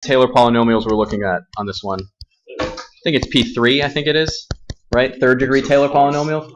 Taylor polynomials we're looking at on this one? I think it's P3, I think it is, right? Third degree Taylor polynomial?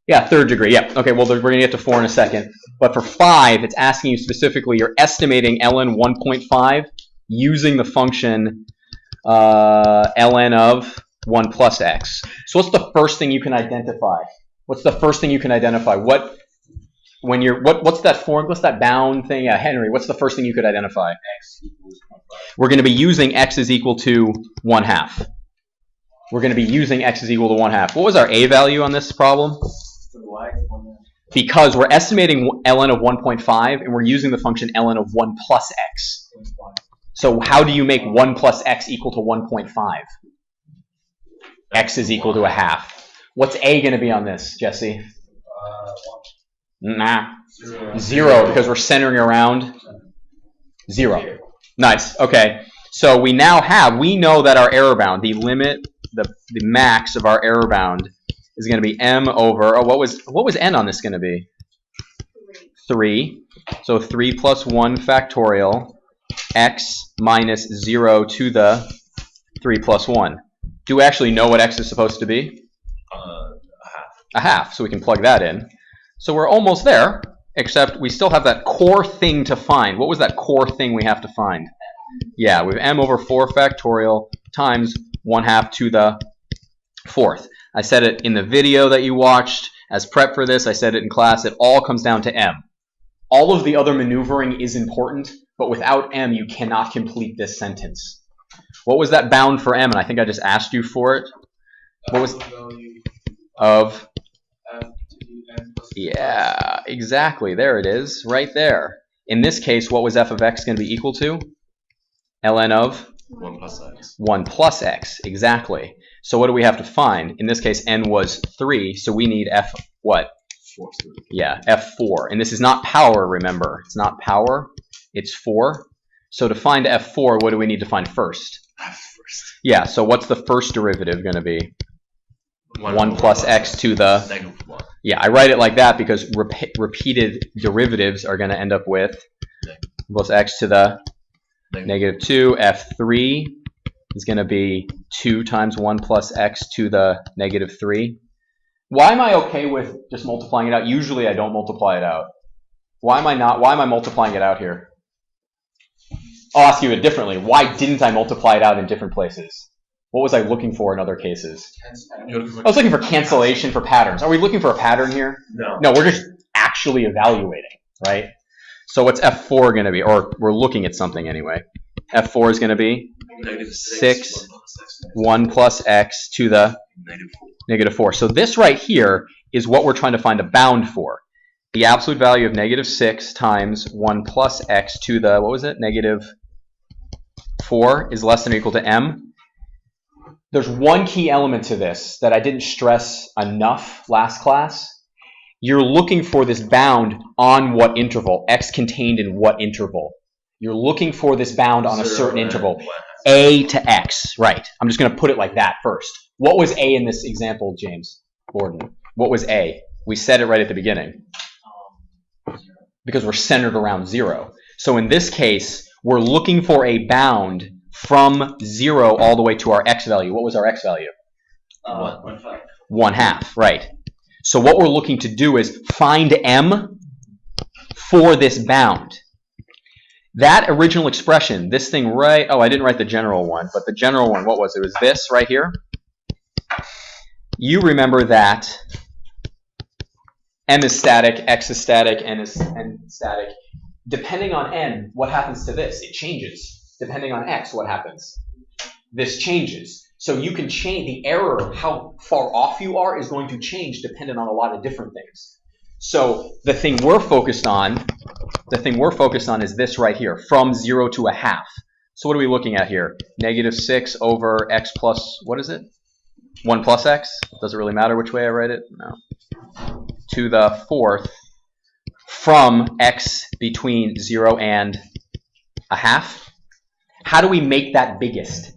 Yeah, third degree, yeah. Okay, well, we're going to get to 4 in a second. But for 5, it's asking you specifically, you're estimating ln 1.5 using the function ln of 1 plus x. So what's the first thing you can identify? What's the first thing you can identify? What's that form? What's that bound thing? Yeah, Henry, what's the first thing you could identify? X equals 0.5. We're going to be using x is equal to 1/2. We're going to be using x is equal to 1/2. What was our a value on this problem? Because we're estimating ln of 1.5 and we're using the function ln of 1 plus x. So how do you make 1 plus x equal to 1.5? X is equal to 1/2. What's a going to be on this, Jesse? 1. Nah. 0, because we're centering around 0. Nice. Okay. So we know that our error bound, the limit, the max of our error bound is going to be m over, what was n on this going to be? 3. So 3 plus 1 factorial x minus 0 to the 3 plus 1. Do we actually know what x is supposed to be? 1/2. So we can plug that in. So we're almost there, except we still have that core thing to find. What was that core thing we have to find? Yeah, we have m over 4 factorial times 1/2 to the 4th. I said it in the video that you watched as prep for this. I said it in class. It all comes down to m. All of the other maneuvering is important, but without m, you cannot complete this sentence. What was that bound for m? And I think I just asked you for it. What was of? Yeah, exactly. There it is, right there. In this case, what was f of x going to be equal to? ln of? 1 plus x. 1 plus x, exactly. So what do we have to find? In this case, n was 3, so we need f what? 4. Yeah, f4. And this is not power, remember. It's not power, it's 4. So to find f4, what do we need to find first? Yeah, so what's the first derivative going to be? 1 plus x to the negative 1. Yeah, I write it like that because repeated derivatives are going to end up with plus x to the negative 2. F3 is going to be 2 times 1 plus x to the negative 3. Why am I okay with just multiplying it out? Usually I don't multiply it out. Why am I multiplying it out here? I'll ask you it differently. Why didn't I multiply it out in different places? What was I looking for in other cases? I was looking for cancellation for patterns. Are we looking for a pattern here? No. No, we're just actually evaluating, right? So what's f4 going to be? Or we're looking at something anyway. f4 is going to be? Negative 6, 1 plus x to the negative 4. So this right here is what we're trying to find a bound for. The absolute value of negative 6 times 1 plus x to the, what was it? Negative 4 is less than or equal to m. There's one key element to this that I didn't stress enough last class. You're looking for this bound on what interval? X contained in what interval? You're looking for this bound on a certain interval. A to x, right. I'm just going to put it like that first. What was A in this example, James Gordon? What was A? We said it right at the beginning. Because we're centered around 0. So in this case, we're looking for a bound from 0 all the way to our x value. What was our x value? 1/2, right. So what we're looking to do is find m for this bound. That original expression, this thing right, oh, I didn't write the general one, but the general one, what was it? It was this right here. You remember that m is static, x is static, n is static. Depending on n, what happens to this? It changes. Depending on x, what happens? This changes. So you can change the error, how far off you are, is going to change dependent on a lot of different things. So the thing we're focused on is this right here, from 0 to 1/2. So what are we looking at here? Negative 6 over x plus, what is it? 1 plus x? Does it really matter which way I write it? No. To the 4th from x between 0 and 1/2. How do we make that biggest?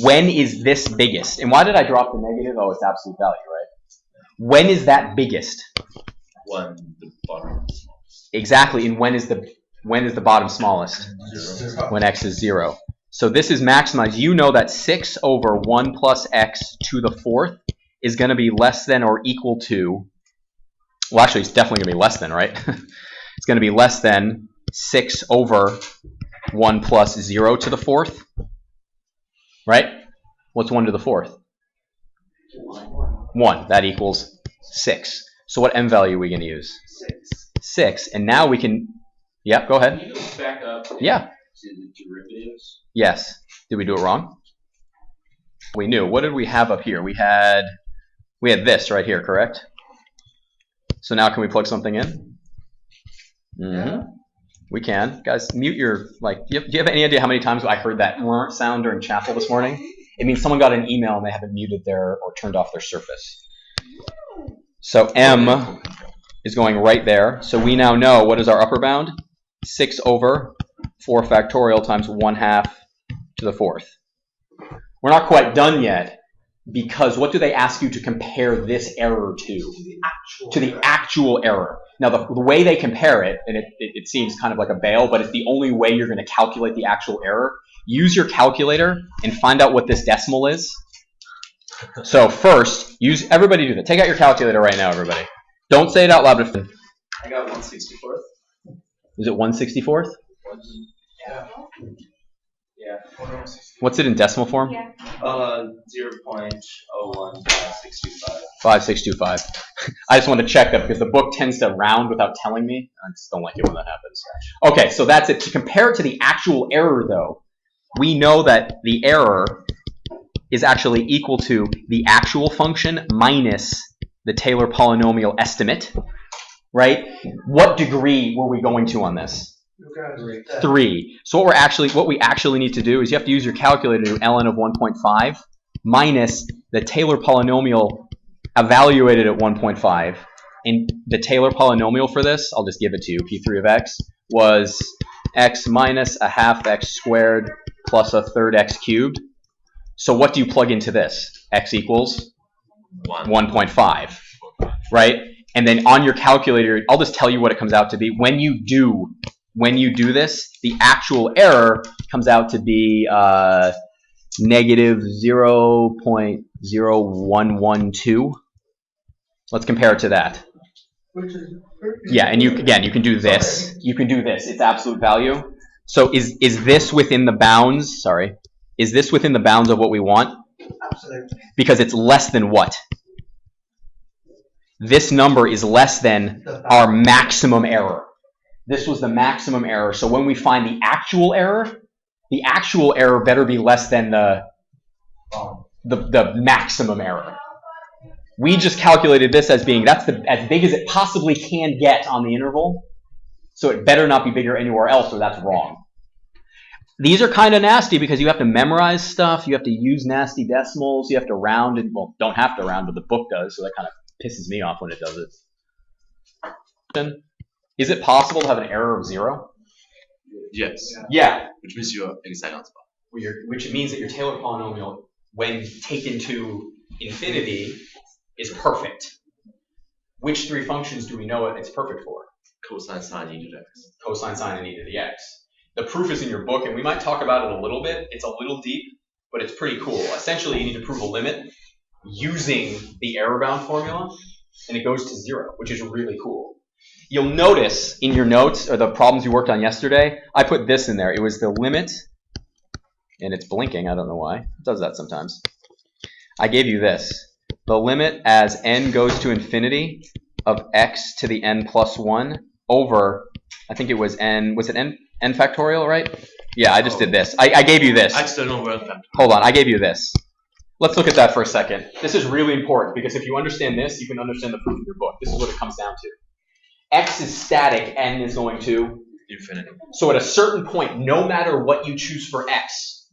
When is this biggest? And why did I drop the negative? Oh, it's absolute value, right? When is that biggest? When the bottom is smallest. Exactly. And when is the When is the bottom smallest? 0. When x is 0. So this is maximized. You know that 6 over 1 plus x to the 4th is going to be less than or equal to, well, actually, it's definitely going to be less than, right? It's going to be less than 6 over 1 plus 0 to the 4th, right? What's 1 to the 4th? 1. That equals 6. So what m value are we going to use? 6. And now we can, yeah, go ahead. Can you go back up to Yeah. the derivatives? Yes. Did we do it wrong? We knew. What did we have up here? We had this right here, correct? So now can we plug something in? Mm-hmm. We can. Guys, mute your, do you have any idea how many times I heard that sound during chapel this morning? It means someone got an email and they haven't muted or turned off their Surface. So m is going right there. So we now know, what is our upper bound? 6 over 4 factorial times 1/2 to the 4th. We're not quite done yet, because what do they ask you to compare this error to? To the actual error. Now, the way they compare it, and it seems kind of like a bail, but it's the only way you're going to calculate the actual error. Use your calculator and find out what this decimal is. So first, everybody do that. Take out your calculator right now, everybody. Don't say it out loud. I got 1/64. Is it 1/64? Yeah. Yeah. What's it in decimal form? 0.01565. 5625. I just want to check that because the book tends to round without telling me. I just don't like it when that happens. Okay, so that's it. To compare it to the actual error, though, we know that the error is actually equal to the actual function minus the Taylor polynomial estimate, right? What degree were we going to on this? 3. So what we actually need to do is you have to use your calculator to do ln of 1.5 minus the Taylor polynomial evaluated at 1.5. And the Taylor polynomial for this, I'll just give it to you, P3 of x, was x minus 1/2 x squared plus 1/3 x cubed. So what do you plug into this? X equals 1.5, right? And then on your calculator, I'll just tell you what it comes out to be. When you do this, the actual error comes out to be negative 0.0112. Let's compare it to that. Yeah, and you can do this. You can do this. It's absolute value. So is this within the bounds? Sorry. Is this within the bounds of what we want? Absolutely. Because it's less than what? This number is less than our maximum error. This was the maximum error. So when we find the actual error better be less than the maximum error. We just calculated this as being, that's as big as it possibly can get on the interval. So it better not be bigger anywhere else, or that's wrong. These are kind of nasty because you have to memorize stuff. You have to use nasty decimals. You have to round it. Well, don't have to round, but the book does, so that kind of pisses me off when it does it. Is it possible to have an error of 0? Yes. Yeah. Which means you're exactly on spot. Which means that your Taylor polynomial, when taken to infinity, is perfect. Which 3 functions do we know it's perfect for? Cosine, sine, e to the x. Cosine, sine, and e to the x. The proof is in your book, and we might talk about it a little bit. It's a little deep, but it's pretty cool. Essentially, you need to prove a limit using the error bound formula, and it goes to 0, which is really cool. You'll notice in your notes, or the problems you worked on yesterday, I put this in there. It was the limit, and it's blinking. I don't know why. It does that sometimes. I gave you this. The limit as n goes to infinity of x to the n plus 1 over, I think it was n factorial, right? Yeah, I just did this. I gave you this. I still don't know where that. Hold on, I gave you this. Let's look at that for a second. This is really important because if you understand this, you can understand the proof of your book. This is what it comes down to. X is static, n is going to Infinity. So at a certain point, no matter what you choose for x,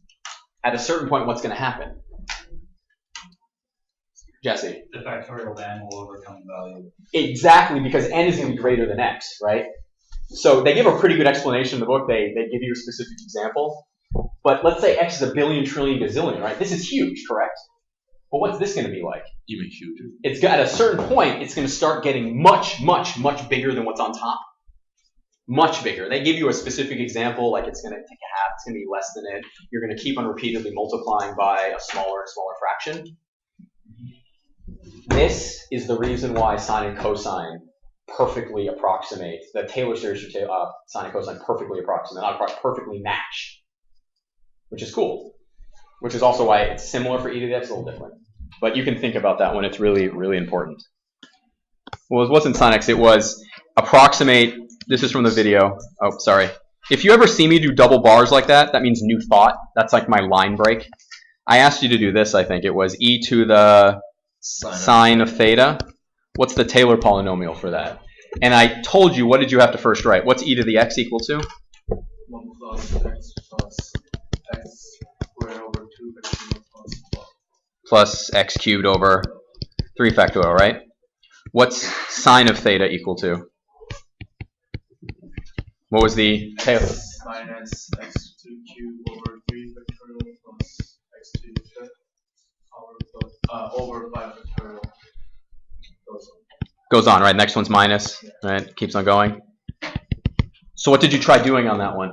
at a certain point, what's going to happen? Jesse? The factorial of n will overcome the value. Exactly, because n is going to be greater than x, right? So they give a pretty good explanation in the book. They give you a specific example. But let's say x is a billion, trillion, gazillion, right? This is huge, correct? But what's this going to be like? Even huger. It's at a certain point, it's going to start getting much, much, much bigger than what's on top. much bigger. They give you a specific example, like it's going to take a half, it's going to be less than it. You're going to keep on repeatedly multiplying by a smaller and smaller fraction. This is the reason why sine and cosine perfectly approximate. The Taylor series for sine and cosine perfectly approximate, not perfectly match, which is cool. Which is also why it's similar for e to the x, a little different. But you can think about that one. It's really, really important. Well, it wasn't sine x. It was approximate. This is from the video. Oh, sorry. If you ever see me do double bars like that, that means new thought. That's like my line break. I asked you to do this, I think. It was e to the sine of theta. What's the Taylor polynomial for that? And I told you, what did you have to first write? What's e to the x equal to? 1 plus x plus x squared over 2 factorial plus 12. Plus x cubed over 3 factorial, right? What's sine of theta equal to? What was the Taylor? Minus x2 cubed over 3 factorial plus x2 fifth over 5 factorial. Goes on, right? Next one's minus, right? Keeps on going. So what did you try doing on that one?